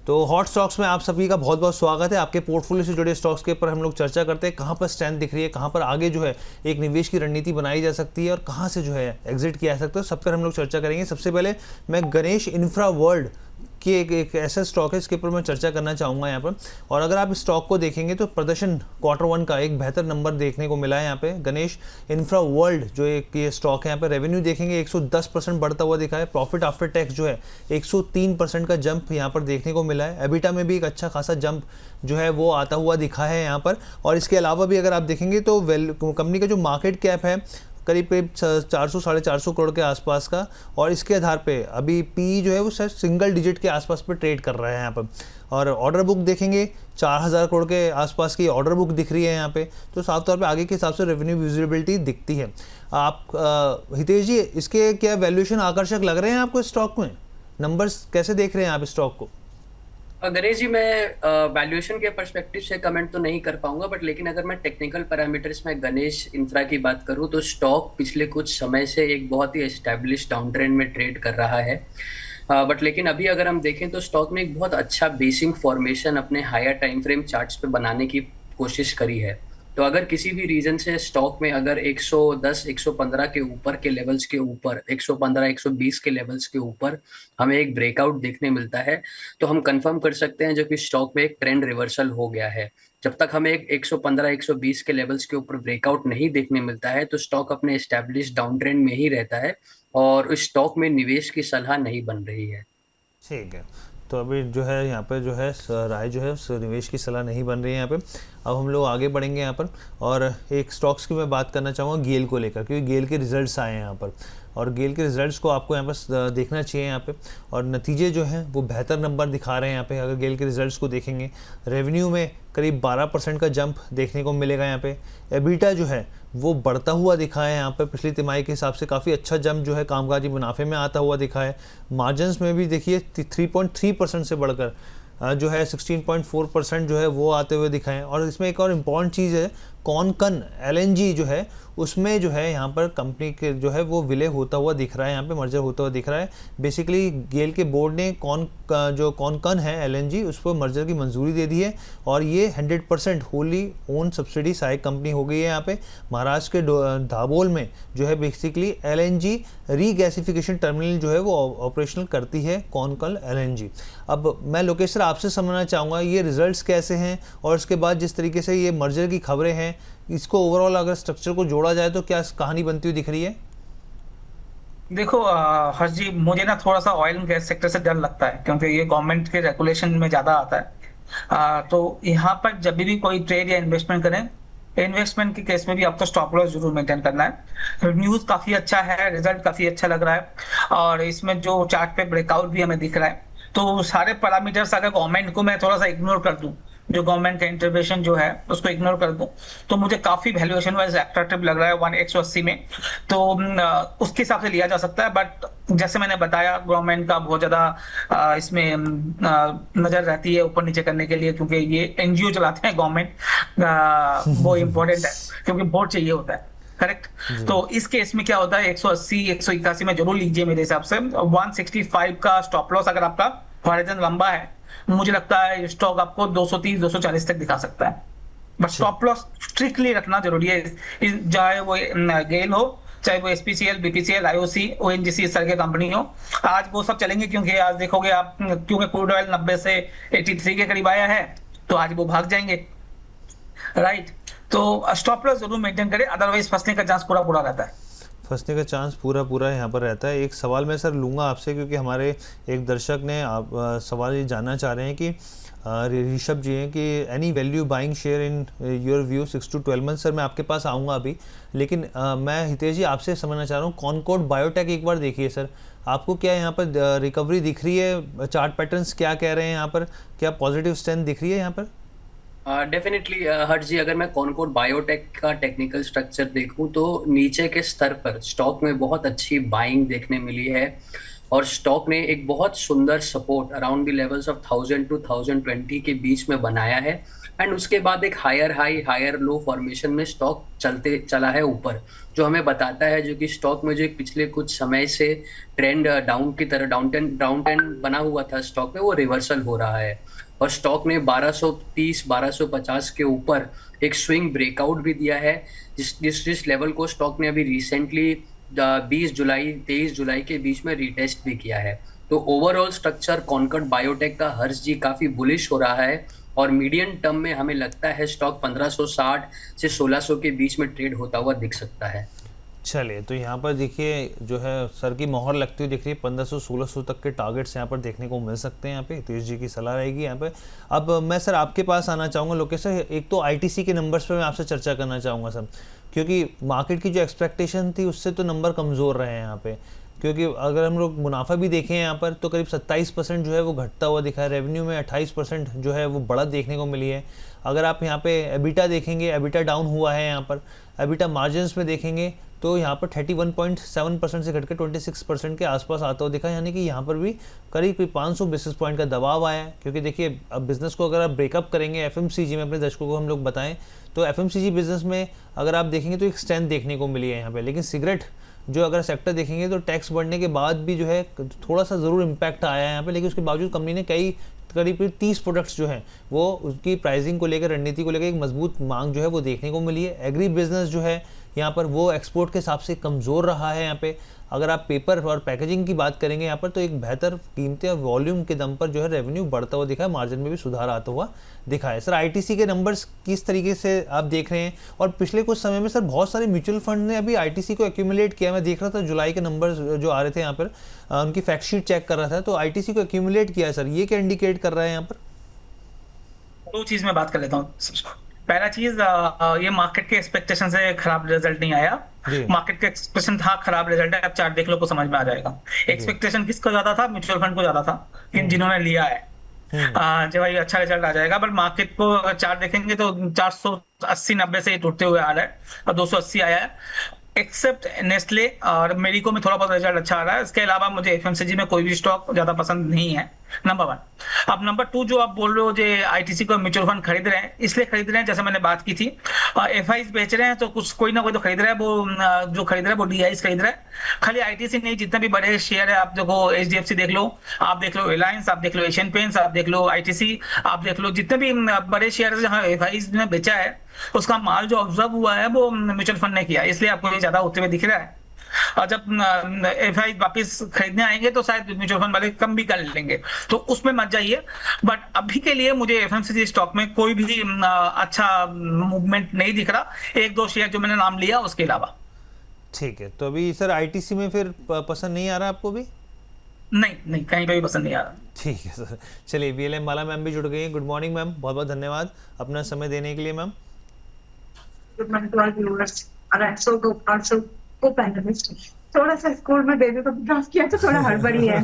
तो hot stocks में आप सभी का बहुत बहुत स्वागत है। आपके पोर्टफोलियो से जुड़े स्टॉक्स के ऊपर हम लोग चर्चा करते हैं, कहाँ पर स्ट्रेंथ दिख रही है, कहाँ पर आगे जो है एक निवेश की रणनीति बनाई जा सकती है और कहाँ से जो है एग्जिट किया जा सकता है, सब पर हम लोग चर्चा करेंगे। सबसे पहले मैं गणेश इंफ्रा वर्ल्ड कि एक ऐसा स्टॉक है इसके ऊपर मैं चर्चा करना चाहूँगा यहाँ पर। और अगर आप इस स्टॉक को देखेंगे तो प्रदर्शन Q1 का एक बेहतर नंबर देखने को मिला है यहाँ पे। गणेश इंफ्रा वर्ल्ड जो एक ये स्टॉक है, यहाँ पे रेवेन्यू देखेंगे 110% बढ़ता हुआ दिखा है। प्रॉफिट आफ्टर टैक्स जो है 103% का जंप यहाँ पर देखने को मिला है। एबिटा में भी एक अच्छा खासा जंप जो है वो आता हुआ दिखा है यहाँ पर। और इसके अलावा भी अगर आप देखेंगे तो कंपनी का जो मार्केट कैप है करीब करीब 400 साढ़े 400 करोड़ के आसपास का, और इसके आधार पे अभी पी जो है वो शायद सिंगल डिजिट के आसपास पे ट्रेड कर रहा है यहाँ पर। और ऑर्डर बुक देखेंगे 4000 करोड़ के आसपास की ऑर्डर बुक दिख रही है यहाँ पे, तो साफ तौर पे आगे के हिसाब से रेवेन्यू विजिबिलिटी दिखती है। आप हितेश जी, इसके क्या वैल्यूएशन आकर्षक लग रहे हैं आपको स्टॉक में? नंबर्स कैसे देख रहे हैं आप स्टॉक को? गणेश जी, मैं वैल्यूएशन के पर्सपेक्टिव से कमेंट तो नहीं कर पाऊंगा, बट लेकिन अगर मैं टेक्निकल पैरामीटर्स में गणेश इंफ्रा की बात करूं तो स्टॉक पिछले कुछ समय से एक बहुत ही एस्टैब्लिश डाउन ट्रेंड में ट्रेड कर रहा है। बट लेकिन अभी अगर हम देखें तो स्टॉक ने एक बहुत अच्छा बेसिक फॉर्मेशन अपने हायर टाइम फ्रेम चार्ट्स पे बनाने की कोशिश करी है। तो अगर किसी भी रीजन से स्टॉक में अगर 110 115 के ऊपर के लेवल्स के ऊपर 115 120 के लेवल्स के ऊपर हमें एक ब्रेकआउट देखने मिलता है, तो हम कंफर्म कर सकते हैं जो कि स्टॉक में एक ट्रेंड रिवर्सल हो गया है। जब तक हमें एक 115 120 के लेवल्स के ऊपर ब्रेकआउट नहीं देखने मिलता है तो स्टॉक अपने एस्टैब्लिश डाउन ट्रेंड में ही रहता है और उस स्टॉक में निवेश की सलाह नहीं बन रही है। ठीक है, तो अभी जो है यहाँ पे जो है राय जो है निवेश की सलाह नहीं बन रही है यहाँ पे। अब हम लोग आगे बढ़ेंगे यहाँ पर, और एक स्टॉक्स की मैं बात करना चाहूँगा गेल को लेकर, क्योंकि गेल के रिजल्ट्स आए हैं यहाँ पर और गेल के रिजल्ट्स को आपको यहाँ पर देखना चाहिए यहाँ पे। और नतीजे जो हैं वो बेहतर नंबर दिखा रहे हैं यहाँ पे। अगर गेल के रिजल्ट्स को देखेंगे, रेवेन्यू में करीब 12% का जंप देखने को मिलेगा यहाँ पे। एबिटा जो है वो बढ़ता हुआ दिखा है यहाँ पे, पिछली तिमाही के हिसाब से काफ़ी अच्छा जंप जो है कामकाजी मुनाफे में आता हुआ दिखा है। मार्जिन्स में भी देखिए 3.3% से बढ़कर जो है 16.4% जो है वो आते हुए दिखाएं। और इसमें एक और इम्पॉर्टेंट चीज़ है, कॉनकन LNG जो है उसमें जो है यहाँ पर कंपनी के जो है वो विलय होता हुआ दिख रहा है, यहाँ पे मर्जर होता हुआ दिख रहा है। बेसिकली गेल के बोर्ड ने जो कॉनकन है LNG उस पर मर्जर की मंजूरी दे दी है और ये 100% होली ओन सब्सिडी सहायक कंपनी हो गई है। यहाँ पे महाराष्ट्र के धाबोल में जो है बेसिकली LNG रीगैसिफिकेशन टर्मिनल जो है वो ऑपरेशनल करती है कॉनकन LNG। अब मैं लोकेश सर आपसे समझना चाहूँगा ये रिजल्ट्स कैसे हैं और इसके बाद जिस तरीके से ये मर्जर की खबरें हैं, इसको ओवरऑल अगर स्ट्रक्चर को जोड़ा जाए तो क्या कहानी बनती हुई दिख रही है? देखो हर्ष जी, मुझे ना थोड़ा सा ऑयल एंड गैस सेक्टर से डर लगता है क्योंकि ये गवर्नमेंट के रेगुलेशन में ज्यादा आता है। तो यहाँ पर जब भी कोई ट्रेड या इन्वेस्टमेंट करें, इन्वेस्टमेंट के केस में भी आपको स्टॉप लॉस जरूर मेंटेन करना है। न्यूज काफी अच्छा है, रिजल्ट काफी अच्छा लग रहा है और इसमें जो चार्ट पे ब्रेकआउट भी हमें दिख रहा है। तो सारे पैरामीटर्स अगर गवर्नमेंट को मैं थोड़ा सा इग्नोर कर दूं, जो गवर्नमेंट का इंटरवेंशन जो है उसको इग्नोर कर दूं, तो मुझे काफी वैल्यूएशन वाइज अट्रैक्टिव लग रहा है 180 में। तो उसके हिसाब से लिया जा सकता है। बट जैसे मैंने बताया, गवर्नमेंट का बहुत ज्यादा इसमें नजर रहती है ऊपर नीचे करने के लिए, क्योंकि ये NGO चलाते हैं गवर्नमेंट, वो इम्पोर्टेंट है क्योंकि वोट चाहिए होता है। करेक्ट। तो इस केस में क्या होता है, 180 181 में जरूर लीजिए मेरे हिसाब से। 165 का स्टॉप लॉस अगर आपका हॉरिजॉन लंबा है, मुझे लगता है स्टॉक आपको 230 240 तक दिखा सकता है। बट स्टॉप लॉस स्ट्रिक्टली रखना जरूरी है, चाहे वो गेल हो, चाहे वो SPCL BPCL IOC ONGC इस तरह की कंपनी हो। आज वो सब चलेंगे क्योंकि आज देखोगे आप, क्योंकि क्रूड ऑयल 90 से 83 के करीब आया है, तो आज वो भाग जाएंगे। राइट। तो स्टॉप लॉस जरूर मेंटेन करें, अदरवाइज फंसने का चांस पूरा पूरा रहता है। फंसने का चांस पूरा यहाँ पर रहता है। एक सवाल मैं सर लूँगा आपसे, क्योंकि हमारे एक दर्शक ने सवाल ये जानना चाह रहे हैं कि ऋषभ जी हैं कि any value buying share in your view 6 to 12 month. Sir मैं आपके पास आऊँगा अभी, लेकिन मैं हितेश जी आपसे समझना चाह रहा हूँ, कॉनकॉर्ड बायोटेक एक बार देखिए सर, आपको क्या यहाँ पर रिकवरी दिख रही है? चार्ट पैटर्न्स क्या कह रहे हैं यहाँ पर? क्या पॉजिटिव स्ट्रेंथ दिख रही है यहाँ पर? डेफिनेटली हर्ष जी, अगर मैं कॉनकॉर्ड बायोटेक का टेक्निकल स्ट्रक्चर देखूं तो नीचे के स्तर पर स्टॉक में बहुत अच्छी बाइंग देखने मिली है और स्टॉक ने एक बहुत सुंदर support around the levels of 1000 to 1020 के बीच में बनाया है। एंड उसके बाद एक higher high higher low formation में स्टॉक चला है ऊपर, जो हमें बताता है जो कि स्टॉक में जो एक पिछले कुछ समय से ट्रेंड डाउन की तरह डाउन ट्रेंड बना हुआ था स्टॉक में, वो रिवर्सल हो रहा है। और स्टॉक ने 1230 1250 के ऊपर एक स्विंग ब्रेकआउट भी दिया है, जिस लेवल को स्टॉक ने अभी रिसेंटली 20 जुलाई 23 जुलाई के बीच में रीटेस्ट भी किया है। तो ओवरऑल स्ट्रक्चर कॉनकॉर्ड बायोटेक का हर्ष जी काफी बुलिश हो रहा है, और मीडियम टर्म में हमें लगता है स्टॉक 1560 से 1600 के बीच में ट्रेड होता हुआ दिख सकता है। चलिए, तो यहाँ पर देखिए जो है सर की मोहर लगती हुई दिख रही है, 1500-1600 तक के टारगेट्स यहाँ पर देखने को मिल सकते हैं। यहाँ पे हितेश जी की सलाह रहेगी यहाँ पे। अब मैं सर आपके पास आना चाहूँगा लोकेश सर, एक तो आईटीसी के नंबर्स पे मैं आपसे चर्चा करना चाहूँगा सर, क्योंकि मार्केट की जो एक्सपेक्टेशन थी उससे तो नंबर कमज़ोर रहे हैं यहाँ पे। क्योंकि अगर हम लोग मुनाफा भी देखें यहाँ पर तो करीब 27% जो है वो घटता हुआ दिखा है, रेवेन्यू में 28% जो है वो बढ़त देखने को मिली है। अगर आप यहाँ पे एबिटा देखेंगे, एबिटा डाउन हुआ है यहाँ पर। एबिटा मार्जिन्स में देखेंगे तो यहाँ पर 31.7% से घटकर 26% के आसपास आता हुआ दिखा, यानी कि यहाँ पर भी करीब 500 बेसिस पॉइंट का दबाव आया है। क्योंकि देखिए अब बिजनेस को अगर आप ब्रेकअप करेंगे एफएमसीजी में, अपने दर्शकों को हम लोग बताएं तो एफएमसीजी बिजनेस में अगर आप देखेंगे तो एक स्ट्रेंथ देखने को मिली है यहाँ पे। लेकिन सिगरेट जो अगर सेक्टर देखेंगे तो टैक्स बढ़ने के बाद भी जो है थोड़ा सा ज़रूर इम्पैक्ट आया है यहाँ पे, लेकिन उसके बावजूद कंपनी ने करीब 30 प्रोडक्ट्स जो हैं वो उसकी प्राइसिंग को लेकर, रणनीति को लेकर एक मजबूत मांग जो है वो देखने को मिली है। एग्री बिजनेस जो है यहाँ पर वो एक्सपोर्ट के हिसाब से कमज़ोर रहा है यहाँ पे। अगर आप पेपर और पैकेजिंग की बात करेंगे यहाँ पर तो एक बेहतर कीमतें और वॉल्यूम के दम पर जो है रेवेन्यू बढ़ता हुआ दिखा है, मार्जिन में भी सुधार आता हुआ दिखा है। सर आईटीसी के नंबर्स किस तरीके से आप देख रहे हैं? और पिछले कुछ समय में सर बहुत सारे म्यूचुअल फंड ने अभी आईटीसी को एक्यूमुलेट किया। मैं देख रहा था जुलाई के नंबर्स जो आ रहे थे यहाँ पर, उनकी फैक्ट शीट चेक कर रहा था, तो आईटीसी को एक्यूमुलेट किया है सर, ये क्या इंडिकेट कर रहा है यहाँ पर? दो चीज में बात कर लेता हूँ। पहला चीज, ये मार्केट के एक्सपेक्टेशन से खराब रिजल्ट नहीं आया। मार्केट के एक्सपेक्टेशन था खराब रिजल्ट है, अब चार्ट देख लो तो समझ में आ जाएगा। एक्सपेक्टेशन किसका ज्यादा था? म्यूचुअल फंड को ज्यादा था, जिन्होंने लिया है जो भाई अच्छा रिजल्ट आ जाएगा। बट मार्केट को अगर चार्ट देखेंगे तो 480-90 से टूटते हुए आ रहा है और 280 आया है। एक्सेप्ट नेस्ले और मेरिको में थोड़ा बहुत रिजल्ट अच्छा आ रहा है। इसके अलावा मुझे एफएमसीजी में कोई भी स्टॉक ज्यादा पसंद नहीं है, नंबर 1। अब नंबर 2, जो आप बोल रहे हो जो आईटीसी को म्यूचुअल फंड खरीद रहे हैं, इसलिए खरीद रहे हैं जैसे मैंने बात की थी, एफआईज बेच रहे हैं तो कुछ कोई ना कोई तो खरीद रहा है। वो जो खरीद रहा है वो डीआईज खरीद रहा है। खाली आईटीसी नहीं, जितने भी बड़े शेयर है, आप देखो एचडीएफसी देख लो, आप देख लो रिलायंस, आप देख लो एशियन पेंट्स, आप देख लो आईटीसी, आप देख लो जितने भी बड़े शेयर है जहाँ एफआईज ने बेचा है, उसका माल जो ऑब्जर्व हुआ है वो म्यूचुअल फंड ने किया, इसलिए आपको ये ज्यादा होते हुए दिख रहा है। और जब एफआई वापस खरीदने आएंगे तो शायद म्यूचुअल फंड वाले कम भी कर लेंगे, तो उसमें मत जाइए। बट अभी के लिए मुझे एफएमसीजी स्टॉक में कोई भी अच्छा मूवमेंट नहीं दिख रहा, 1-2 शेयर जो मैंने नाम लिया उसके अलावा। ठीक है, तो अभी सर आईटीसी में फिर पसंद नहीं आ रहा आपको भी? नहीं, कहीं पे भी पसंद नहीं आ रहा। ठीक है सर, चलिए बीएलएम माला मैम भी जुड़ गई हैं। गुड मॉर्निंग मैम, बहुत बहुत धन्यवाद अपना समय देने के लिए ma'am. Good morning to all viewers. और आल्सो को-पैनलिस्ट, थोड़ा सा स्कूल में बेबी को ड्रॉप किया तो थोड़ा हड़बड़ी है।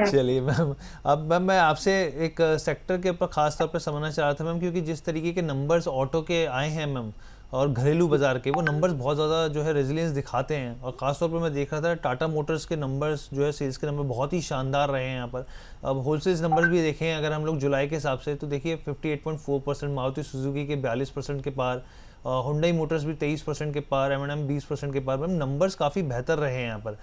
चलिए मैम, अब मैम मैं आपसे एक सेक्टर के ऊपर खास तौर पे समझना चाह रहा था मैम, क्योंकि जिस तरीके के नंबर्स ऑटो के आए हैं मैम और घरेलू बाजार के, वो नंबर्स बहुत ज़्यादा जो है रेजिलियंस दिखाते हैं। और ख़ास तौर पर मैं देख रहा था टाटा मोटर्स के नंबर्स जो है, सेल्स के नंबर बहुत ही शानदार रहे हैं यहाँ पर। अब होलसेल्स नंबर्स भी देखें अगर हम लोग जुलाई के हिसाब से, तो देखिए 58.4%, मारुति सुजुकी के 42% के पार, हुंडई मोटर्स भी 23% के पार, M&M 20% के पार। मैम नंबर्स काफ़ी बेहतर रहे हैं यहाँ पर।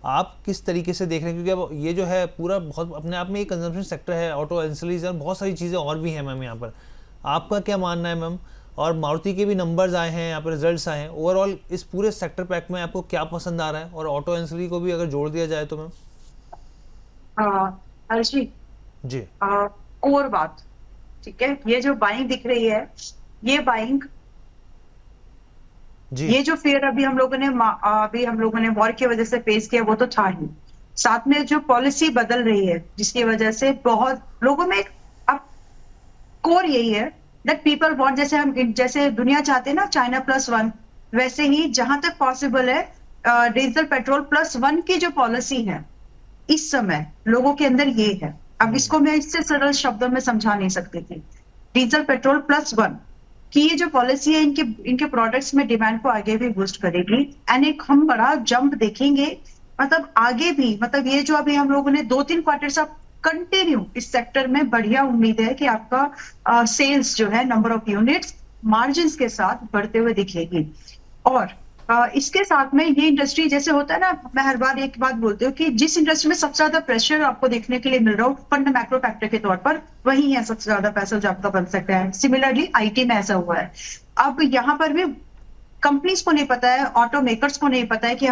आप किस तरीके से देख रहे हैं? क्योंकि अब ये जो है पूरा बहुत अपने आप में एक कंजम्पशन सेक्टर है, ऑटो एंसिलरीज और बहुत सारी चीज़ें और भी हैं मैम यहाँ पर। आपका क्या मानना है मैम? और मारुति के भी नंबर्स आए हैं यहाँ पर, रिजल्ट्स आए हैं। ओवरऑल इस पूरे सेक्टर पैक में आपको क्या पसंद आ रहा है? और ऑटो एंसिलरी को भी अगर जोड़ दिया जाए तो मैम। हर्षी जी, और बात ठीक है, ये जो बाइंग दिख रही है, ये बाइंग जी, ये जो फेयर अभी हम लोगों ने वॉर की वजह से फेस किया वो तो था ही, साथ में जो पॉलिसी बदल रही है जिसकी वजह से बहुत लोगों में अब कोर यही है दैट पीपल वांट, जैसे दुनिया चाहते हैं ना China +1, वैसे ही जहां तक पॉसिबल है डीजल पेट्रोल +1 की जो पॉलिसी है इस समय लोगों के अंदर ये है। अब इसको मैं इससे सरल शब्दों में समझा नहीं सकती थी। डीजल पेट्रोल +1 कि ये जो पॉलिसी है इनके प्रोडक्ट्स में डिमांड को आगे भी बूस्ट करेगी। एंड एक हम बड़ा जंप देखेंगे, मतलब आगे भी, मतलब ये जो अभी हम लोगों ने 2-3 क्वार्टर से कंटिन्यू इस सेक्टर में बढ़िया उम्मीद है कि आपका सेल्स जो है, नंबर ऑफ यूनिट्स मार्जिन्स के साथ बढ़ते हुए दिखेगी। और इसके साथ में ये इंडस्ट्री जैसे होता है ना, मैं हर बार एक बात बोलती हूँ कि जिस इंडस्ट्री में सबसे ज्यादा प्रेशर आपको देखने के लिए मिल रहा हो फंड मैक्रो फैक्टर के तौर पर, वही है सबसे ज्यादा पैसा जो आपका बन सकता है। सिमिलरली आईटी में ऐसा हुआ है। अब यहाँ पर भी कंपनीज को नहीं पता है, ऑटो मेकर्स को नहीं पता है कि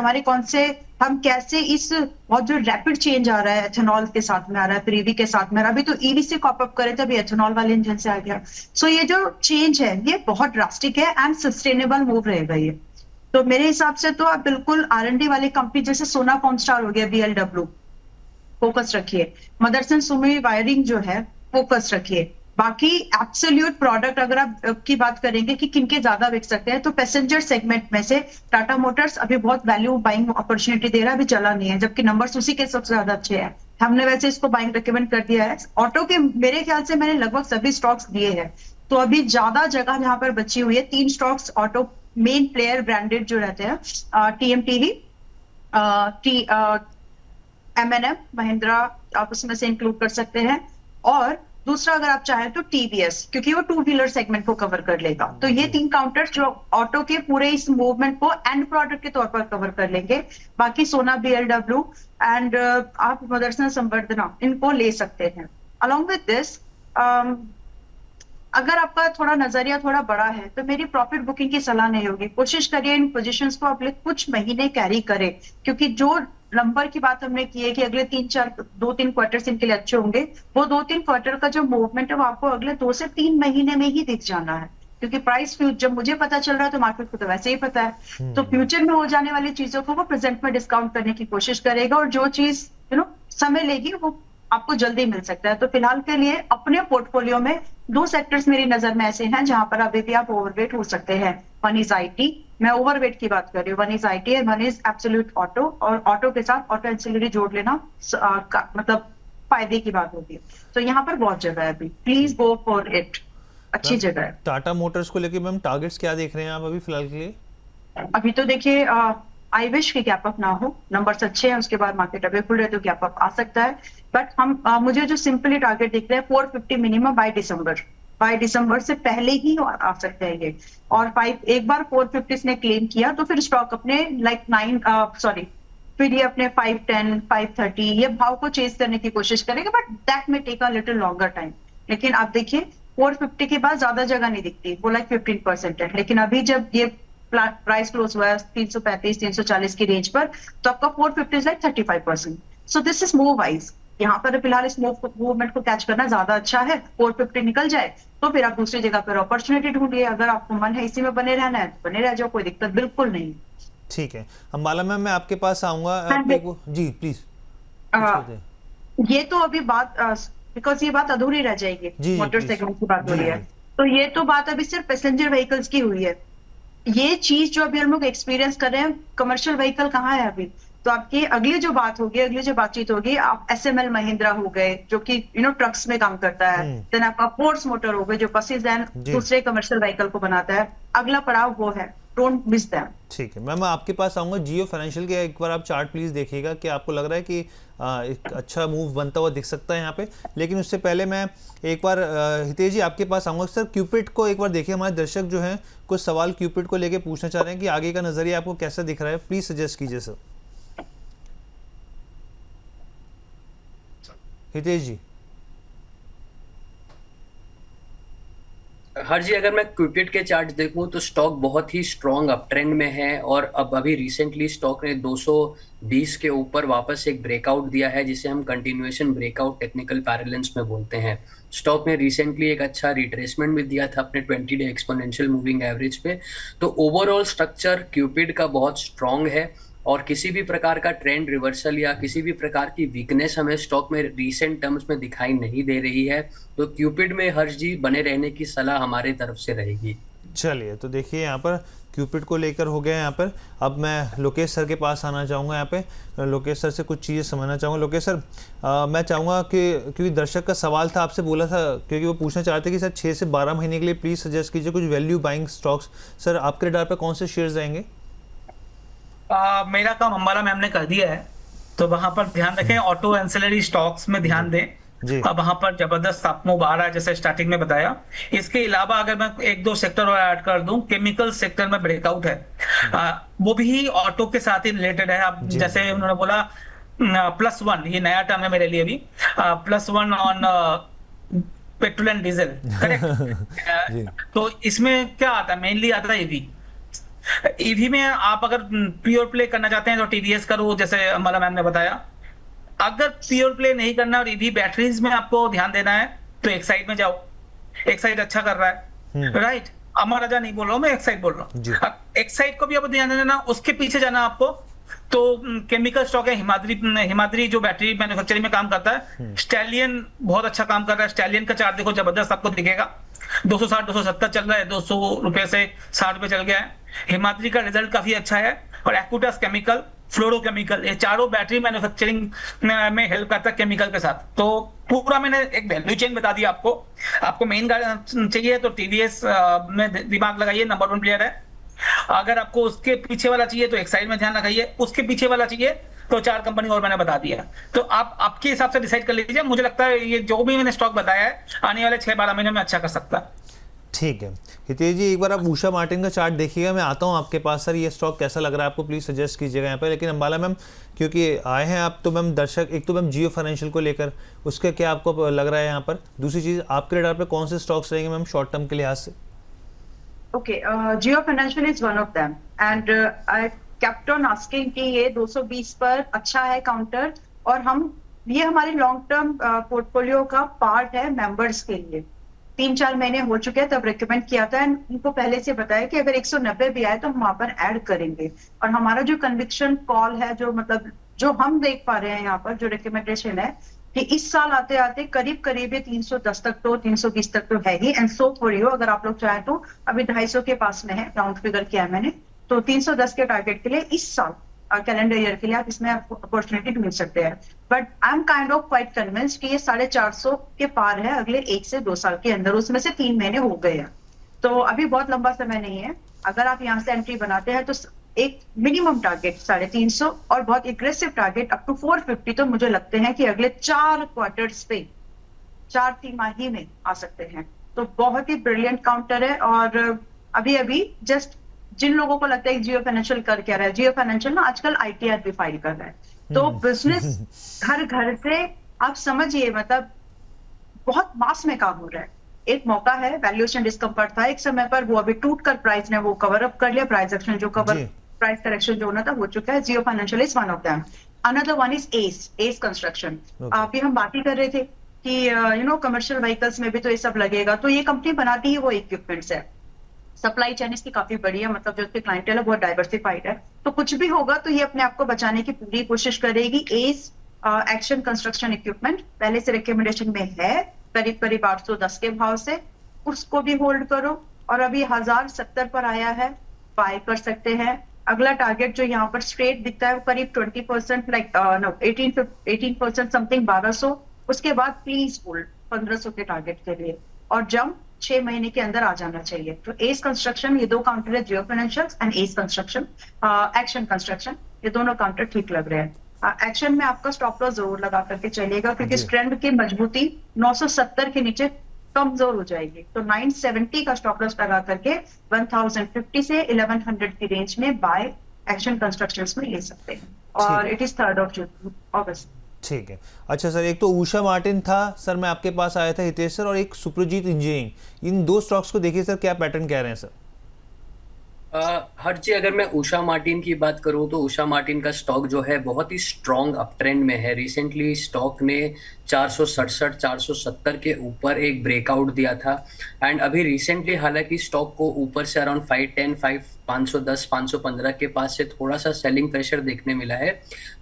हम कैसे इस बहुत जो रैपिड चेंज आ रहा है, एथेनॉल के साथ में आ रहा है, फिर ईवी के साथ में आ रहा है, अभी तो ईवी से कॉप अप करे थे, अभी एथेनॉल वाले इंजन से आ गया। सो ये जो चेंज है ये बहुत ड्रास्टिक है एंड सस्टेनेबल मूव रहेगा ये। तो मेरे हिसाब से तो आप बिल्कुल R&D वाली कंपनी जैसे सोना कॉमस्टार हो गया, BLW, फोकस रखिए। मदरसन सुमी वायरिंग जो है फोकस रखिए। बाकी एब्सोल्यूट प्रोडक्ट अगर आप की बात करेंगे कि किनके ज्यादा बिक सकते हैं, तो पैसेंजर सेगमेंट में से टाटा मोटर्स अभी बहुत वैल्यू बाइंग अपॉर्चुनिटी दे रहा है, अभी चला नहीं है, जबकि नंबर्स उसी के सबसे ज्यादा अच्छे हैं। हमने वैसे इसको बाइंग रिकमेंड कर दिया है। ऑटो के मेरे ख्याल से मैंने लगभग सभी स्टॉक्स दिए हैं, तो अभी ज्यादा जगह जहां पर बची हुई है 3 stocks auto main player branded जो रहते हैं, TMTV, M&M महिंद्रा, आप उसमें से इंक्लूड कर सकते हैं। और दूसरा अगर आप चाहें तो TVS, क्योंकि वो 2 व्हीलर सेगमेंट को कवर कर लेगा। तो ये 3 काउंटर्स जो ऑटो के पूरे इस मूवमेंट को एंड प्रोडक्ट के तौर पर कवर कर लेंगे। बाकी सोना, BLW एंड आप मदरसन संवर्धना इनको ले सकते हैं। अलॉन्ग विद दिस अगर आपका थोड़ा नजरिया थोड़ा बड़ा है तो मेरी प्रॉफिट बुकिंग की सलाह नहीं होगी। कोशिश करिए इन पोजीशंस को अगले कुछ महीने कैरी करें, क्योंकि जो नंबर की बात हमने की है कि अगले 2-3 क्वार्टर्स इनके लिए अच्छे होंगे, वो 2-3 क्वार्टर का जो मूवमेंट है वो आपको अगले 2 से 3 महीने में ही दिख जाना है। क्योंकि प्राइस जब मुझे पता चल रहा है तो मार्केट को तो वैसे ही पता है। तो फ्यूचर में हो जाने वाली चीजों को वो प्रेजेंट में डिस्काउंट करने की कोशिश करेगा, और जो चीज समय लेगी वो आपको जल्दी मिल सकता है। तो फिलहाल के लिए अपने पोर्टफोलियो में 2 सेक्टर्स मेरी नजर में ऐसे हैं जहां पर अभी भी आप ओवरवेट हो सकते हैं। वन इज IT, मैं ओवरवेट की बात कर रही हूँ, one is IT and one is absolute auto, और ऑटो के साथ ऑटो एंसिलरी जोड़ लेना मतलब फायदे की बात होगी। तो यहाँ पर बहुत जगह है अभी, प्लीज गो फॉर इट, अच्छी जगह है। टाटा मोटर्स को लेके मैम टारगेट्स क्या देख रहे हैं आप अभी फिलहाल के लिए? अभी तो देखिए, आई विश की गैप अप ना हो, नंबर्स अच्छे हैं, उसके बाद मार्केट अभी खुल रहे तो गैप अप आ सकता है। बट हम मुझे जो सिंपली टारगेट दिख रहा है 450 मिनिमम बाय दिसंबर से पहले ही आ सकते हैं ये। और एक बार 450 ने क्लेम किया तो फिर स्टॉक अपने फिर ये अपने 510, 530 ये भाव को चेज करने की कोशिश करेगा, but that may take a little longer time. लेकिन आप देखिए 450 के बाद ज्यादा जगह नहीं दिखती, वो 15% है। लेकिन अभी जब ये प्राइस क्लोज हुआ है 335, 340 की रेंज पर, तो आपका 450 is 35%। So this is move wise. यहाँ पर फिलहाल इस मूवमेंट को कैच करना ज्यादा अच्छा है। 450 निकल जाए तो फिर आप दूसरी जगह पर अपॉर्चुनिटी ढूंढिए। अगर आपको मन है इसी में बने रहना है तो बने रह जाओ, कोई दिक्कत बिल्कुल नहीं। ठीक है, अंबाला मैम मैं आपके पास आऊंगा। जी प्लीज। ये तो अभी बात बिकॉज ये बात अधूरी रह जाएगी, मोटर सेगमेंट की बात हो रही है, तो ये तो बात अभी सिर्फ पैसेंजर व्हीकल्स की हुई है। ये चीज जो अभी हम लोग एक्सपीरियंस कर रहे हैं, कमर्शियल व्हीकल कहाँ है अभी। तो आपकी अगली जो बातचीत होगी, आप SML महिंद्रा हो गए जो कि ट्रक्स में काम करता है, देन आपका फोर्स मोटर हो गए जो बसेस एंड दूसरे कमर्शियल व्हीकल को बनाता है। अगला पड़ाव वो है, डोंट मिस दैट। ठीक है मैम, मैं आपके पास आऊंगा। जियो फाइनेंशियल के एक बार आप चार्ट प्लीज देखिएगा कि आपको लग रहा है कि एक अच्छा मूव बनता हुआ दिख सकता है यहाँ पे। लेकिन उससे पहले मैं एक बार हितेश जी आपके पास आऊंगा। सर क्यूपिड को एक बार देखिए, हमारे दर्शक जो हैं कुछ सवाल क्यूपिड को लेके पूछना चाह रहे हैं कि आगे का नजरिया आपको कैसा दिख रहा है, प्लीज सजेस्ट कीजिए सर। हितेश जी। हर जी, अगर मैं क्यूपिड के चार्ट देखूं तो स्टॉक बहुत ही स्ट्रॉन्ग अप ट्रेंड में है, और अब अभी रिसेंटली स्टॉक ने 220 के ऊपर वापस एक ब्रेकआउट दिया है, जिसे हम कंटिन्यूएशन ब्रेकआउट टेक्निकल पैरेलल्स में बोलते हैं। स्टॉक ने रिसेंटली एक अच्छा रिट्रेसमेंट भी दिया था अपने 20 डे एक्सपोनेंशियल मूविंग एवरेज पे। तो ओवरऑल स्ट्रक्चर क्यूपिड का बहुत स्ट्रॉन्ग है, और किसी भी प्रकार का ट्रेंड रिवर्सल या किसी भी प्रकार की वीकनेस हमें स्टॉक में रीसेंट टर्म्स में दिखाई नहीं दे रही है। तो क्यूपिड में हर्ष जी बने रहने की सलाह हमारे तरफ से रहेगी। चलिए, तो देखिए यहाँ पर क्यूपिड को लेकर हो गया यहाँ पर। अब मैं लोकेश सर के पास आना चाहूँगा। यहाँ पे लोकेश सर से कुछ चीज़ें समझना चाहूँगा। लोकेश सर, मैं चाहूँगा कि क्योंकि दर्शक का सवाल था, आपसे बोला था, क्योंकि वो पूछना चाहते कि सर 6 से 12 महीने के लिए प्लीज़ सजेस्ट कीजिए कुछ वैल्यू बाइंग स्टॉक्स। सर आपके रडार पर कौन से शेयर्स आएंगे? मेरा काम अंबाला मैम ने कर दिया है। तो वहां पर ध्यान रखें, ऑटो एंसिलरी स्टॉक्स में ध्यान दें। जी। अब वहां पर जबरदस्त अप मूव आ रहा है, जैसे स्टार्टिंग में बताया। इसके अलावा अगर मैं एक दो सेक्टर और ऐड कर दूं, केमिकल सेक्टर में ब्रेकआउट है, वो भी ऑटो के साथ ही रिलेटेड है। अब जी। जैसे उन्होंने बोला +1, ये नया टर्म है मेरे लिए भी, +1 ऑन पेट्रोल एंड डीजल, जी। करेक्ट। तो इसमें क्या आता है, मेनली आता है ईवी। ईवी में आप अगर प्योर प्ले करना चाहते हैं तो टीवीएस करो, जैसे अमला मैम ने बताया। अगर प्योर प्ले नहीं करना और ईवी बैटरीज में आपको ध्यान देना है तो एक्साइड में जाओ, एक्साइड अच्छा कर रहा है, राइट। अमर राजा नहीं बोल रहा हूं मैं, एक्साइड बोल रहा जी। हूँ। एक्साइड को भी आपको ध्यान देना, उसके पीछे जाना आपको। तो केमिकल स्टॉक है हिमाद्री जो बैटरी मैन्युफैक्चरिंग में काम करता है। स्टैलियन बहुत अच्छा काम कर रहा है, स्टैलियन का चार्ट देखो, जबरदस्त आपको दिखेगा। 260 270 चल रहा है, 200 रुपए से 60 रुपए चल गया है। हिमाद्री का रिजल्ट काफी अच्छा है। और एक्यूटस केमिकल, फ्लोरोकेमिकल, ये चारों बैटरी मैन्युफैक्चरिंग में हेल्प करता है केमिकल के साथ। तो पूरा मैंने एक वैल्यू चेन बता दिया आपको। आपको मेन चाहिए तो टीवीएस में दिमाग लगाइए, नंबर 1 प्लेयर है। अगर आपको उसके पीछे वाला चाहिए तो एक्साइड में ध्यान रखिए, उसके पीछे वाला चाहिए तो 4 कंपनी और मैंने बता दिया। तो आप आपके हिसाब से डिसाइड कर लीजिए। मुझे लगता है ये जो भी मैंने स्टॉक बताया है आने वाले 6-12 महीने में अच्छा कर सकता है। ठीक है हितेश जी, एक बार आप उषा मार्टिन का चार्ट देखिएगा। मैं आता हूं आपके पास सर, ये स्टॉक कैसा लग रहा है आपको, प्लीज सजेस्ट कीजिएगा यहाँ पे। लेकिन अंबाला मैम क्योंकि आए हैं आप, तो मैम दर्शक, एक तो मैम जियो फाइनेंशियल को लेकर उसका क्या आपको लग रहा है यहाँ पर, दूसरी चीज़ आपके रेडार पे कौन से स्टॉक्स रहेंगे मैम शॉर्ट टर्म के लिहाज से? Okay, Jio Financial is one of them, and I kept on asking कि ये 220 पर अच्छा है काउंटर, और ये हमारे लॉन्ग टर्म पोर्टफोलियो का पार्ट है मेंबर्स के लिए। 3-4 महीने हो चुके हैं तब रिकमेंड किया था, एंड उनको पहले से बताया कि अगर 190 भी आए तो हम वहां पर ऐड करेंगे। और हमारा जो कन्विक्शन कॉल है, जो मतलब जो हम देख पा रहे हैं यहाँ पर, जो रिकमेंडेशन है कि इस साल आते आते करीब करीब 310 तक तो 320 तक तो है ही। एंड सो फॉर यू, अगर आप लोग चाहें तो अभी 250 के पास में है, राउंड फिगर किया है मैंने, तो 310 के टारगेट के लिए इस साल कैलेंडर ईयर के लिए आप इसमें अपॉर्चुनिटी ढूंढ सकते हैं। But I am kind of quite convinced कि ये 450 के पार है अगले 1 से 2 साल के अंदर। उसमें से 3 महीने हो गए हैं, तो अभी बहुत लंबा समय नहीं है। अगर आप यहाँ से एंट्री बनाते हैं तो एक मिनिमम टारगेट 350 और बहुत एग्रेसिव टारगेट अप टू 450 तो मुझे लगते हैं कि अगले 4 क्वार्टर्स पे, 4 तिमाही में आ सकते हैं। तो बहुत ही ब्रिलियंट काउंटर है। और अभी जस्ट जिन लोगों को लगता है जियो फाइनेंशियल कर क्या रहा है, जियो फाइनेंशियल ना आजकल ITR भी फाइल कर रहा है। तो बिजनेस घर से आप समझिए, मतलब बहुत मास में काम हो रहा है। एक मौका है, वैल्यूएशन डिस्कम्फर्ट था एक समय पर, वो अभी टूट कर प्राइस ने वो कवर अप कर लिया। प्राइस एक्शन जो प्राइस करेक्शन जो होना था हो चुका है। Jio financial is one of them. Another one is ACE construction. अभी हम बात ही कर रहे थे कि कमर्शियल व्हीकल्स में भी तो ये सब लगेगा। तो ये कंपनी बनाती है वो इक्विपमेंट्स है, सप्लाई चेन इसकी काफी बड़ी है, मतलब जो उसके क्लाइंटेल है बहुत डाइवर्सिफाइड है। तो कुछ भी होगा तो ये अपने आप को बचाने की पूरी कोशिश करेगी। एस एक्शन कंस्ट्रक्शन इक्विपमेंट पहले से रिकमेंडेशन में है, करीब करीब 810 के भाव से, उसको भी होल्ड करो। और अभी 1070 पर आया है, बाय कर सकते हैं। अगला टारगेट जो यहाँ पर स्ट्रेट दिखता है वो करीब 20%, लाइक 18% समथिंग 1200। उसके बाद प्लीज होल्ड 1500 के टारगेट के लिए, और जंप 6 महीने के अंदर आ जाना चाहिए। तो एस कंस्ट्रक्शन, ये 2 काउंटर है, Jio financial and ACE construction, action construction, ये दोनों काउंटर ठीक लग रहे हैं। एक्शन में आपका स्टॉप लॉस जरूर लगा करके चलिएगा, क्योंकि ट्रेंड की मजबूती 970 के नीचे कमजोर हो जाएगी। तो 970 का स्टॉप लॉस लगा करके 1050 से 1100 की रेंज में बाय एक्शन कंस्ट्रक्शंस में ले सकते हैं। और इट इज 3 अगस्त। ठीक है। अच्छा सर, एक तो उषा मार्टिन था सर, मैं आपके पास आया था हितेश सर, और एक सुप्रजीत इंजीनियरिंग, इन 2 स्टॉक्स को देखिए सर, क्या पैटर्न कह रहे हैं सर? हर चीज, अगर मैं उषा मार्टिन की बात करूं तो उषा मार्टिन का स्टॉक जो है बहुत ही स्ट्रॉन्ग अप ट्रेंड में है। रिसेंटली स्टॉक ने 467 470 के ऊपर एक ब्रेकआउट दिया था, एंड अभी रिसेंटली हालांकि स्टॉक को ऊपर से अराउंड 510 515 के पास से थोड़ा सा सेलिंग प्रेशर देखने मिला है।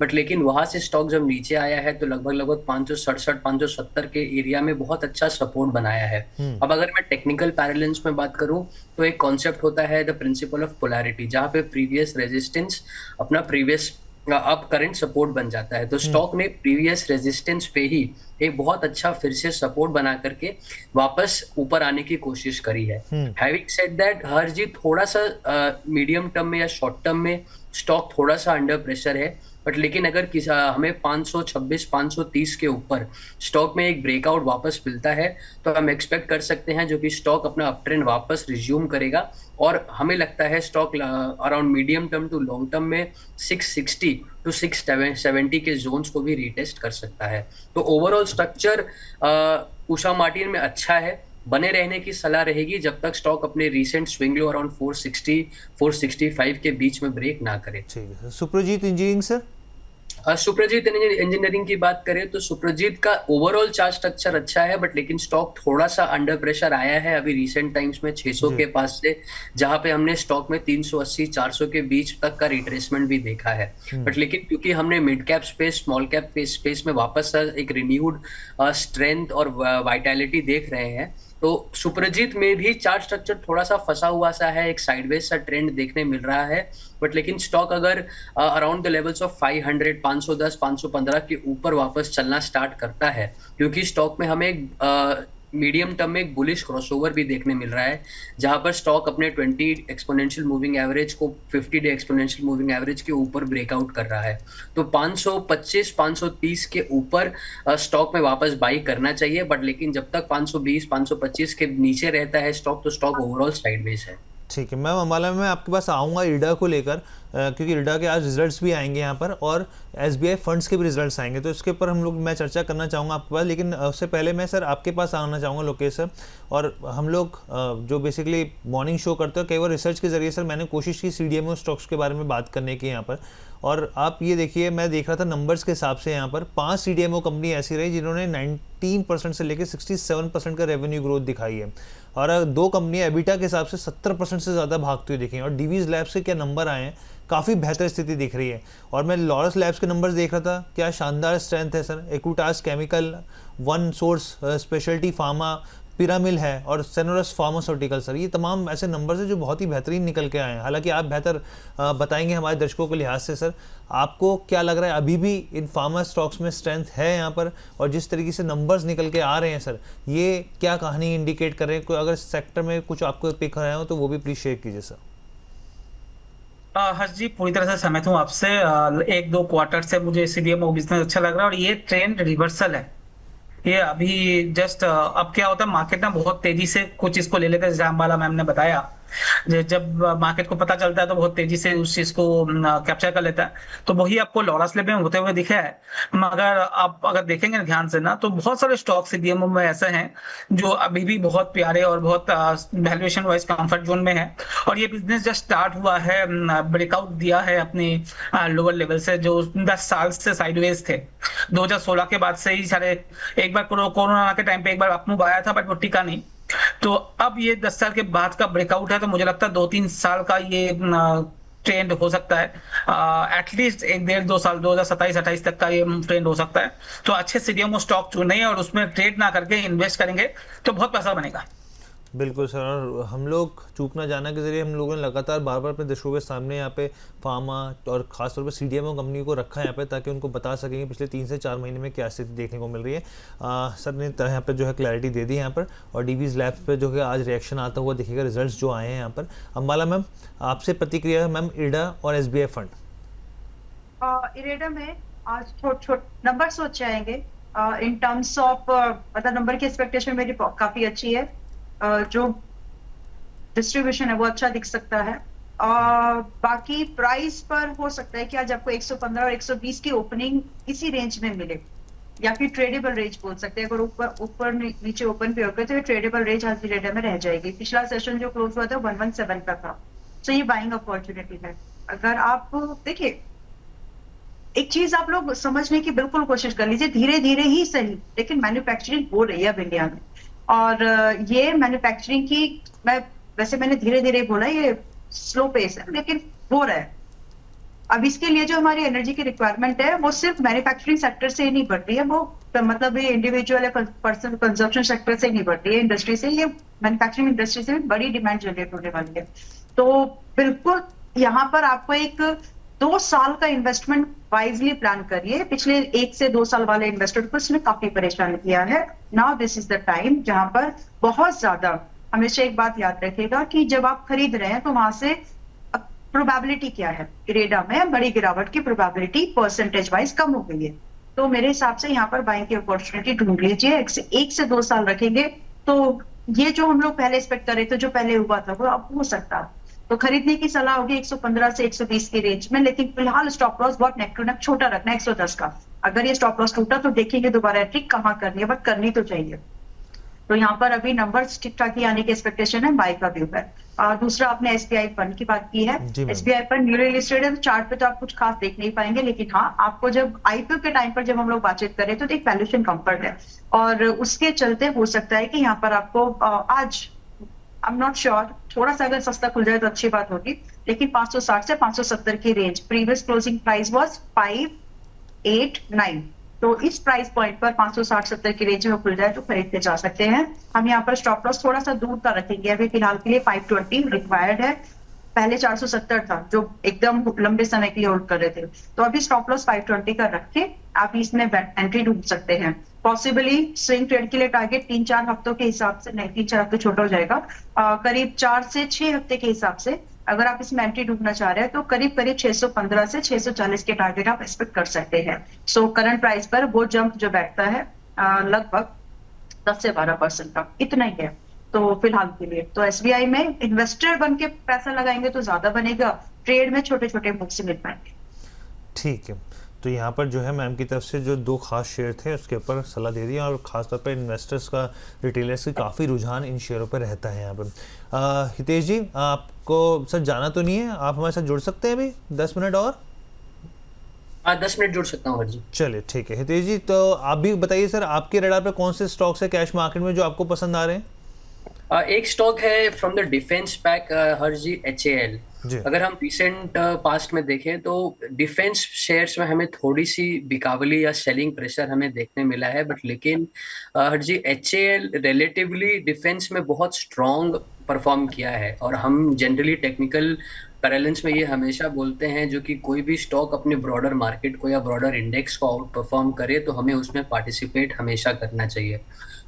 बट लेकिन वहां से स्टॉक जब नीचे आया है तो लगभग 567 570 के एरिया में बहुत अच्छा सपोर्ट बनाया है। अब अगर मैं टेक्निकल पैरेलल्स में बात करूं तो एक कॉन्सेप्ट होता है द प्रिंसिपल ऑफ पोलैरिटी, जहां पे प्रीवियस रेजिस्टेंस अपना प्रीवियस अब करंट सपोर्ट बन जाता है। तो स्टॉक ने प्रीवियस रेजिस्टेंस पे ही एक बहुत अच्छा फिर से सपोर्ट बना करके वापस ऊपर आने की कोशिश करी है। हैविंग सेड दैट, हरजीत थोड़ा सा मीडियम टर्म में या शॉर्ट टर्म में स्टॉक थोड़ा सा अंडर प्रेशर है। बट लेकिन अगर हमें 526 530 के ऊपर स्टॉक में एक ब्रेकआउट वापस मिलता है तो हम एक्सपेक्ट कर सकते हैं जो कि स्टॉक अपना अप ट्रेंड वापस रिज्यूम करेगा, और हमें लगता है stock around medium term to long term में 660 टू 670 के जोन्स को भी रीटेस्ट कर सकता है। तो ओवरऑल स्ट्रक्चर उषा मार्टिन में अच्छा है, बने रहने की सलाह रहेगी जब तक स्टॉक अपने रीसेंट स्विंग लो अराउंड 460 465 के बीच में ब्रेक ना करे। ठीक है sir. Suprajit engineering sir? Suprajit engineering की बात करें तो सुप्रजीत का ओवरऑल चार्ट स्ट्रक्चर अच्छा है, बट लेकिन स्टॉक थोड़ा सा अंडर प्रेशर आया है अभी रिसेंट टाइम्स में 600 के पास से, जहां पे हमने स्टॉक में 380 400 के बीच तक का रिट्रेसमेंट भी देखा है। बट लेकिन क्योंकि हमने mid cap space small cap space में वापस एक रिन्यूड स्ट्रेंथ और वाइटैलिटी देख रहे हैं, तो सुप्रजीत में भी चार्ट स्ट्रक्चर थोड़ा सा फंसा हुआ सा है, एक साइडवेज सा ट्रेंड देखने मिल रहा है। बट लेकिन स्टॉक अगर अराउंड द लेवल्स ऑफ 500 510 515 के ऊपर वापस चलना स्टार्ट करता है, क्योंकि स्टॉक में हमें मीडियम टर्म में एक बुलिश क्रॉसओवर भी देखने मिल रहा है, जहां पर स्टॉक अपने 20 एक्सपोनेंशियल मूविंग एवरेज को 50 डे एक्सपोनेंशियल मूविंग एवरेज के ऊपर ब्रेकआउट कर रहा है। तो 525 530 के ऊपर स्टॉक में वापस बाई करना चाहिए, बट लेकिन जब तक 520 525 के नीचे रहता है स्टॉक, तो स्टॉक ओवरऑल साइडवेज है। ठीक है मैम, अम्बाला में मैं आपके पास आऊँगा इरडा को लेकर, क्योंकि इरडा के आज रिजल्ट्स भी आएंगे यहाँ पर, और एसबीआई फंड्स के भी रिजल्ट्स आएंगे, तो इसके ऊपर मैं चर्चा करना चाहूँगा आपके पास। लेकिन उससे पहले मैं सर आपके पास आना चाहूँगा लोकेश सर। और हम लोग जो बेसिकली मॉर्निंग शो करते हैं, कई बार रिसर्च के जरिए सर मैंने कोशिश की CDMO स्टॉक्स के बारे में बात करने की यहाँ पर, और आप ये देखिए मैं देख रहा था नंबर्स के हिसाब से यहाँ पर 5 CDMO कंपनी ऐसी रही जिन्होंने 19% से लेकर 67% का रेवेन्यू ग्रोथ दिखाई है, और 2 कंपनियां एबिटा के हिसाब से 70% से ज़्यादा भागती हुई दिखी हैं। और डीवीज लैब्स के क्या नंबर आए हैं, काफ़ी बेहतर स्थिति दिख रही है। और मैं लॉरस लैब्स के नंबर्स देख रहा था, क्या शानदार स्ट्रेंथ है sir. Equitas chemical, one source speciality pharma, Piramal है, और सेनोरस फार्मास्यूटिकल सर, ये तमाम ऐसे नंबर्स हैं जो बहुत ही बेहतरीन निकल के आए हैं। हालांकि आप बेहतर बताएंगे हमारे दर्शकों के लिहाज से सर, आपको क्या लग रहा है अभी भी इन फार्मा स्टॉक्स में स्ट्रेंथ है यहाँ पर, और जिस तरीके से नंबर्स निकल के आ रहे हैं सर, ये क्या कहानी इंडिकेट कर रहे हैं? कोई अगर सेक्टर में कुछ आपको पिक रहे हो तो वो भी प्लीज शेयर कीजिए सर। हर्ष जी, पूरी तरह से सहमत हूँ आपसे। 1-2 क्वार्टर से मुझे CDMO बिजनेस अच्छा लग रहा है, और ये ट्रेंड रिवर्सल है। ये अभी जस्ट अब क्या होता है, मार्केट ना बहुत तेजी से कुछ इसको ले लेते हैं, जैसे अम्बाला मैम ने बताया। जब मार्केट को पता चलता है तो बहुत तेजी से उस चीज को कैप्चर कर लेता है। तो वही आपको लॉरस लैब में होते हुए दिखा है। मगर आप अगर देखेंगे ध्यान से ना, तो बहुत सारे स्टॉक CDMO में ऐसे हैं जो अभी भी बहुत प्यारे और बहुत वैल्यूएशन वाइज कंफर्ट जोन में है। और ये बिजनेस जस्ट स्टार्ट हुआ है, ब्रेकआउट दिया है अपनी लोअर लेवल से, जो 10 साल से साइडवेज थे। 2016 के बाद से ही सारे, एक बार कोरोना के टाइम पे एक बार अपमूव आया था, बट वो टिका नहीं। तो अब ये 10 साल के बाद का ब्रेकआउट है, तो मुझे लगता है 2-3 साल का ये ट्रेंड हो सकता है, एटलीस्ट 1-1.5-2 साल 2027-28 तक का ये ट्रेंड हो सकता है। तो अच्छे CDMO स्टॉक चुने और उसमें ट्रेड ना करके इन्वेस्ट करेंगे तो बहुत पैसा बनेगा। बिल्कुल सर, और हम लोग चूक ना जाना के जरिए हम लोगों ने लगातार बार बार अपने दर्शकों के सामने यहाँ पे फार्मा और खासतौर पर CDMO कंपनी को रखा है यहाँ पे, ताकि उनको बता सकेंगे पिछले 3 से 4 महीने में क्या स्थिति देखने को मिल रही है। सर ने यहाँ पे जो है क्लैरिटी दे दी यहाँ पर, और डीवीज लैब्स पे जो है आज रिएक्शन आता हुआ दिखेगा, रिजल्ट्स जो आए हैं यहाँ पर। अम्बाला मैम, आपसे प्रतिक्रिया मैम इरडा और SBI फंड। इरेडा में आज छोटे नंबर सोच आएंगे इन टर्म्स ऑफ, मतलब नंबर की एक्सपेक्टेशन मेरी काफी अच्छी है। जो डिस्ट्रीब्यूशन है वो अच्छा दिख सकता है। बाकी प्राइस पर हो सकता है कि आज आपको 115 और 120 की ओपनिंग इसी रेंज में मिले, या फिर ट्रेडेबल रेंज बोल सकते हैं। अगर ऊपर नीचे ओपन पे होकर तो ट्रेडेबल रेंज आज इरेडा में रह जाएगी। पिछला सेशन जो क्लोज हुआ था 117 का था, तो ये बाइंग अपॉर्चुनिटी है। अगर आप देखिए, एक चीज आप लोग समझने की बिल्कुल कोशिश कर लीजिए, धीरे धीरे ही सही, लेकिन मैन्युफैक्चरिंग हो रही है अब इंडिया में। और ये मैन्युफैक्चरिंग की, मैंने धीरे धीरे बोला, ये स्लो पेस है लेकिन हो रहा है। अब इसके लिए जो हमारी एनर्जी की रिक्वायरमेंट है वो सिर्फ मैन्युफैक्चरिंग सेक्टर से ही नहीं बढ़ रही है, वो मतलब ये इंडिविजुअल पर्सनल कंजप्शन सेक्टर से नहीं बढ़ रही है, इंडस्ट्री से, ये मैन्युफैक्चरिंग इंडस्ट्री से भी बड़ी डिमांड जनरेट होने वाली है। तो बिल्कुल यहाँ पर आपको एक 2 साल का इन्वेस्टमेंट वाइजली प्लान करिए। पिछले 1 से 2 साल वाले इन्वेस्टर को इसने काफी परेशान किया है। Now this is the time जहां पर बहुत ज्यादा, हमेशा एक बात याद रखिएगा कि जब आप खरीद रहे हैं तो वहां से प्रोबेबिलिटी क्या है, इरेडा में बड़ी गिरावट की प्रोबेबिलिटी परसेंटेज वाइज कम हो गई है। तो मेरे हिसाब से यहाँ पर बाइंग की अपॉर्चुनिटी ढूंढ लीजिए। 1 से 2 साल रखेंगे तो ये जो हम लोग पहले एक्सपेक्ट कर रहे थे, जो पहले हुआ था, वो अब हो सकता है। तो खरीदने की सलाह होगी 115 से 120 की रेंज में, लेकिन फिलहाल स्टॉप लॉस बहुत नेक टू नेक छोटा रखना है 110 का। अगर ये स्टॉप लॉस टूटा तो देखेंगे दोबारा एंट्री कहाँ करनी है, बट करनी तो चाहिए। तो यहाँ पर अभी नंबर्स ठीक ठाक ही आने की एक्सपेक्टेशन है, बाय का व्यू है। दूसरा आपने एसबीआई फंड की बात की है। जी ma'am. SBI fund newly listed है, तो चार्ट पे तो आप कुछ खास देख नहीं पाएंगे, लेकिन हाँ, आपको जब आईपीओ के टाइम पर जब हम लोग बातचीत करें तो एक वैल्यूएशन कंफर्ट है, और उसके चलते हो सकता है कि यहाँ पर आपको आज आई एम नॉट श्योर, थोड़ा सा अगर सस्ता खुल जाए तो अच्छी बात होगी, लेकिन 560 से 570 की range, previous closing price was 589, तो इस प्राइस पॉइंट पर 560-70 की रेंज में खुल जाए तो खरीदते जा सकते हैं। हम यहाँ पर स्टॉप लॉस थोड़ा सा दूर का रखेंगे, अभी फिलहाल के लिए 520 रिक्वायर्ड है। पहले 470 था जो एकदम लंबे समय के लिए होल्ड कर रहे थे, तो अभी स्टॉप लॉस 520 का रख के आप इसमें एंट्री ढूंढ सकते हैं। पॉसिबली स्विंग ट्रेड के लिए टारगेट 3-4 हफ्तों के हिसाब से, नहीं 3-4 हफ्ते छोटा हो जाएगा, करीब 4 से 6 हफ्ते के हिसाब से अगर आप इसमें एंट्री ढूंढना चाह रहे हैं तो करीब 615 से 640 के टारगेट आप एक्सपेक्ट कर सकते हैं। सो करंट प्राइस पर वो जंप जो बैठता है लगभग 10 से 12% का, इतना ही है। तो फिलहाल के लिए तो एसबीआई में इन्वेस्टर बन के पैसा लगाएंगे तो ज्यादा बनेगा, ट्रेड में छोटे छोटे मूव से मिल पाएंगे। ठीक है, तो यहाँ पर जो है मैम की तरफ से जो 2 खास शेयर थे उसके ऊपर सलाह दे दी, और ख़ास तौर पर इन्वेस्टर्स का, रिटेलर्स की काफ़ी रुझान इन शेयरों पर रहता है यहाँ पर। हितेश जी, आपको सर जाना तो नहीं है, आप हमारे साथ जुड़ सकते हैं अभी 10 मिनट और? 10 मिनट जुड़ सकता हूँ हर जी। चलिए ठीक है। हितेश जी, तो आप भी बताइए सर, आपके रडार पर कौन से स्टॉक्स है कैश मार्केट में जो आपको पसंद आ रहे हैं? एक स्टॉक है from the defence pack Har ji, HAL। अगर हम रिसेंट पास्ट में देखें तो डिफेंस शेयर्स में हमें थोड़ी सी बिकावली या सेलिंग प्रेशर हमें देखने मिला है, बट लेकिन हर जी HAL रिलेटिवली डिफेंस में बहुत स्ट्रॉन्ग परफॉर्म किया है, और हम जनरली टेक्निकल पैरेलेंस में ये हमेशा बोलते हैं जो कि कोई भी स्टॉक अपने ब्रॉडर मार्केट को या ब्रॉडर इंडेक्स को आउट परफॉर्म करे तो हमें उसमें पार्टिसिपेट हमेशा करना चाहिए।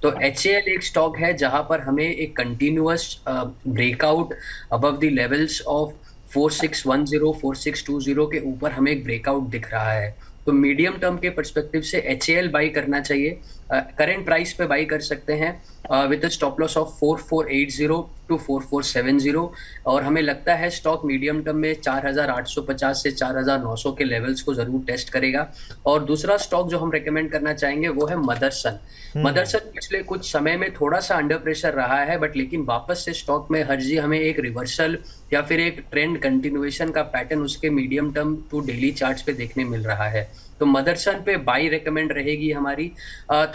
तो HAL एक स्टॉक है जहां पर हमें एक continuous breakout above the levels of 4610 4620 के ऊपर हमें एक ब्रेकआउट दिख रहा है। तो मीडियम टर्म के पर्सपेक्टिव से HAL बाई करना चाहिए। करंट प्राइस पे बाई कर सकते हैं with stop loss of 4480 to 4470, और हमें लगता है स्टॉक मीडियम टर्म में 4850 से 4900 के लेवल्स को जरूर टेस्ट करेगा। और दूसरा स्टॉक जो हम रेकमेंड करना चाहेंगे वो है मदरसन। मदरसन पिछले कुछ समय में थोड़ा सा अंडर प्रेशर रहा है, बट लेकिन वापस से स्टॉक में हर जी हमें एक रिवर्सल या फिर एक ट्रेंड कंटिन्यूएशन का पैटर्न उसके medium term to daily charts पे देखने मिल रहा है। तो मदरसन पे बाई रेकमेंड रहेगी हमारी।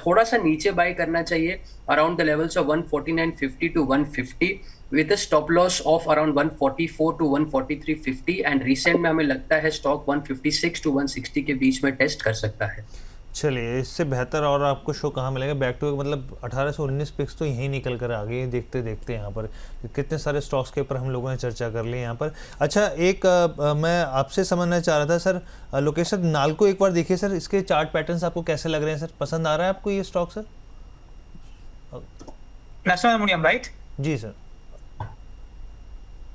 थोड़ा सा नीचे बाई करना चाहिए around the levels of 149.50 to 150 with a stop loss of around 144 to 143.50, and recent में हमें लगता है स्टॉक 156 to 160 के बीच में टेस्ट कर सकता है। चलिए, इससे बेहतर और आपको शो कहाँ मिलेगा? बैक टू मतलब 18 से 19 पिक्स तो यहीं निकल कर आ गए देखते देखते। यहाँ पर कितने सारे स्टॉक्स के ऊपर हम लोगों ने चर्चा कर ली यहाँ पर। अच्छा, एक मैं आपसे समझना चाह रहा था सर, लोकेश सर, नाल्को एक बार देखिए सर, इसके चार्ट पैटर्न्स आपको कैसे लग रहे हैं सर? पसंद आ रहा है आपको ये stock sir? National aluminium, right? जी सर।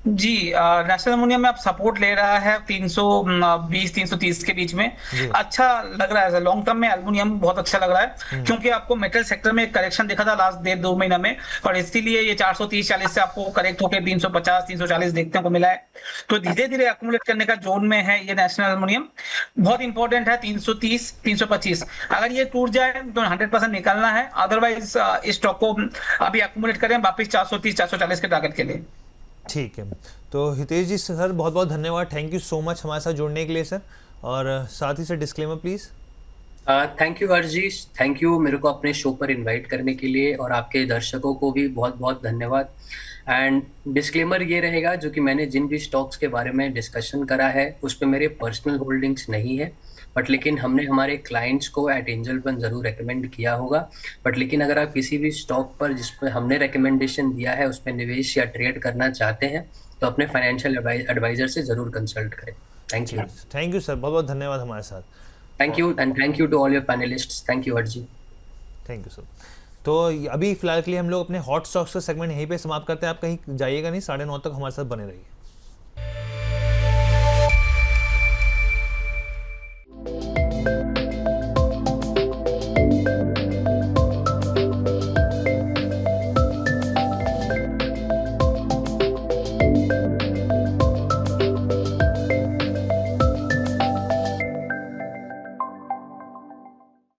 जी, नेशनल एल्युमिनियम में आप सपोर्ट ले रहा है 320-330 के बीच में। अच्छा लग रहा है लॉन्ग टर्म में एल्युमिनियम, बहुत अच्छा लग रहा है, क्योंकि आपको मेटल सेक्टर में एक करेक्शन दिखा था लास्ट 1.5-2 महीना में, और इसीलिए ये 430-40 से आपको करेक्ट होकर 350-340 देखने को मिला है। तो धीरे धीरे एक्यूमुलेट करने का जोन में है ये नेशनल एल्युमिनियम। बहुत इंपॉर्टेंट है 330-325, अगर ये टूट जाए तो 100% निकलना है, अदरवाइज इस स्टॉक को अभी एक्यूमुलेट करें वापिस 430-440 के टारगेट के लिए। ठीक है, तो हितेश जी सर बहुत बहुत धन्यवाद, थैंक यू सो मच हमारे साथ जुड़ने के लिए सर। और साथ ही sir disclaimer please. Thank you Harjeet, thank you मेरे को अपने शो पर इनवाइट करने के लिए, और आपके दर्शकों को भी बहुत बहुत धन्यवाद। एंड डिस्क्लेमर ये रहेगा, जो कि मैंने जिन भी स्टॉक्स के बारे में डिस्कशन करा है उस पर मेरे पर्सनल होल्डिंग्स नहीं है, बट लेकिन हमने हमारे क्लाइंट्स को एट एंजल वन जरूर रेकमेंड किया होगा। बट लेकिन अगर आप किसी भी स्टॉक पर जिस पर हमने रेकमेंडेशन दिया है उस पर निवेश या ट्रेड करना चाहते हैं तो अपने फाइनेंशियल एडवाइजर से जरूर कंसल्ट करें। Thank you. Thank you sir, बहुत बहुत धन्यवाद हमारे साथ। Thank you, and thank you to all your panellists. Thank you Harji. Thank you sir. तो अभी फिलहाल के लिए हम लोग अपने हॉट स्टॉक्स का सेगमेंट यहीं पे समाप्त करते हैं। आप कहीं जाइएगा नहीं, 9:30 तक हमारे साथ बने रहिए।